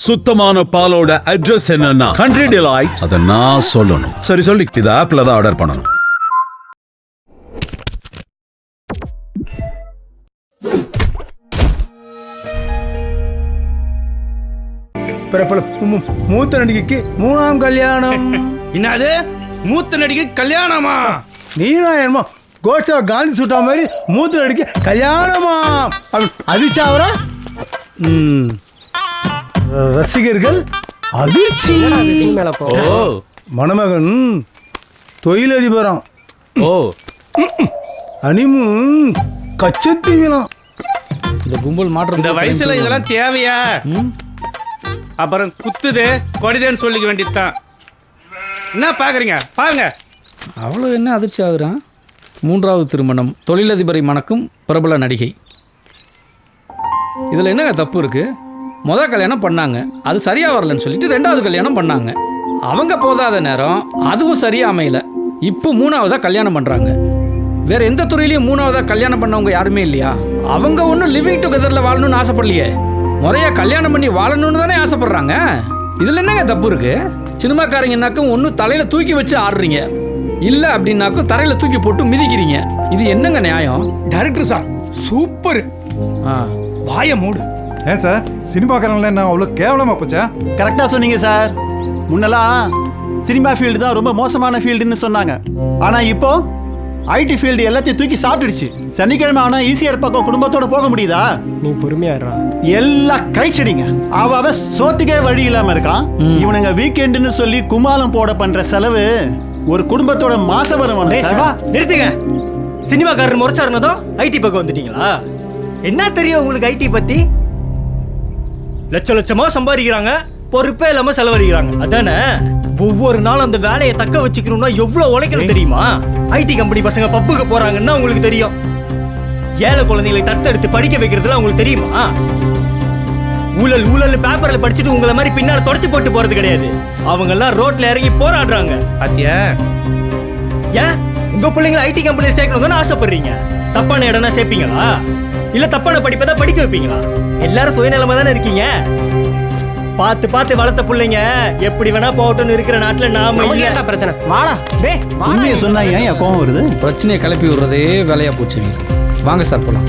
சுத்தமான பாலோட அட்ரஸ் என்னன்னா கண்ட்ரி டிலைட். அத நான் சொல்லணும். சரி சொல்லி இது ஆப்ல தான் ஆர்டர் பண்ணணும். மூத்த நடிகைக்கு 3ஆம் கல்யாணம். என்னது மூத்த நடிகை கல்யாணமா? நீதான் என்னமோ கோட்ஸா காந்தி சுட்டா மாதிரி மூத்த நடிகை கல்யாணமா அதிர்ச்சாவரா? ரசிகர்கள் அதிர்ச்சி. மணமகன் தொழிலதிபரம். ஓ அனிமுன் கச்சத்தீவிலாம். இந்த கும்பல் மாற்றம் இந்த வயசுல இதெல்லாம் தேவையா? அப்புறம் குத்துது கொடிதேன்னு சொல்லிக்க வேண்டியதுதான். என்ன பாக்குறீங்க பாருங்க. அவ்வளோ என்ன அதிர்ச்சி ஆகுறான்? 3வது திருமணம், தொழிலதிபரை மணக்கும் பிரபல நடிகை. இதில் என்னங்க தப்பு இருக்குது? முதல் கல்யாணம் பண்ணாங்க, அது சரியாக வரலன்னு சொல்லிட்டு 2வது கல்யாணம் பண்ணாங்க. அவங்க போதாத நேரம் அதுவும் சரியாக அமையல. இப்போ 3ஆவதாக கல்யாணம் பண்ணுறாங்க. வேறு எந்த துறையிலையும் 3ஆவதாக கல்யாணம் பண்ணவங்க யாருமே இல்லையா? அவங்க ஒன்றும் லிவிங் டுகெதரில் வாழணும்னு ஆசைப்படலையே, முறையாக கல்யாணம் பண்ணி வாழணும்னு தானே ஆசைப்பட்றாங்க. இதில் என்னங்க தப்பு இருக்குது? சினிமாக்காரங்கனாக்கும் ஒன்று தலையில் தூக்கி வச்சு ஆடுறீங்க, இல்லை அப்படின்னாக்கும் தரையில் தூக்கி போட்டு மிதிக்கிறீங்க. இது என்னங்க நியாயம்? Director sir super. வாய மூடு. ஏன் சார் சினிமாக்காரங்கள என்ன அவ்வளோ கேவலமாக போச்சா? கரெக்டாக சொன்னீங்க சார். முன்னெல்லாம் சினிமா ஃபீல்டு தான் ரொம்ப மோசமான ஃபீல்டுன்னு சொன்னாங்க. ஆனால் இப்போ ஐடி ஃபீல்டு எல்லாத்தையும் தூக்கி சாப்பிட்டுடுச்சு. சனிக்கிழமை ஆனால் ஈஸியாக பக்கம் குடும்பத்தோட போக முடியுதா? நீ பொறுமையாடுறா. எல்லாம் கழிச்சடிங்க. அவ சோத்துக்கே வழி இல்லாமல் இருக்கான். இவனுங்க வீக்கெண்டுன்னு சொல்லி குமாலம் போட பண்ணுற செலவு ஒரு குடும்பத்தோட மாச வரும். நிறுத்துங்க. சினிமாக்காரர் முறைச்சாருனதும் ஐடி பக்கம் வந்துட்டீங்களா? என்ன தெரியும் உங்களுக்கு ஐடி பத்தி? லட்ச லட்சமா சம்பாதிக்கிறாங்க, பொறுப்பே இல்லாம செலவழிக்கிறாங்க, அதானே? ஒவ்வொரு நாளும் அந்த வேலையை தக்க வச்சுக்கணும்னா எவ்வளவு உழைக்கணும் தெரியுமா? ஐடி கம்பெனி பசங்க பப்புக்கு போறாங்கன்னா உங்களுக்கு தெரியும். ஏழை குழந்தைகளை தத்தெடுத்து படிக்க வைக்கிறதுல உங்களுக்கு தெரியுமா? ஊழல் ஊழல் பேப்பர்ல படிச்சுட்டு உங்களை மாதிரி பின்னால தொடச்சு போட்டு போறது கிடையாது. அவங்க எல்லாம் ரோட்ல இறங்கி போராடுறாங்க. பாத்தியா? ஏன் உங்க பிள்ளைங்களை ஐடி கம்பெனில சேர்க்கணும்னு ஆசைப்படுறீங்க? தப்பான இடம்னா சேர்ப்பீங்களா? இல்ல தப்பான படிப்பை தான் படிக்க வைப்பீங்களா? எல்லாரும் சுயநலமா தானே இருக்கீங்க. பார்த்து பார்த்து வளர்த்த பிள்ளைங்க எப்படி வேணா போகட்டும்னு இருக்கிற நாட்டுல நாம இல்ல. பிரச்சனை வாடா. உண்மையை சொன்னா ஏன் கோவம் வருது? பிரச்சனையை கிளப்பி விடுறதே வேலையா போச்சு. வாங்க சார் போலாம்.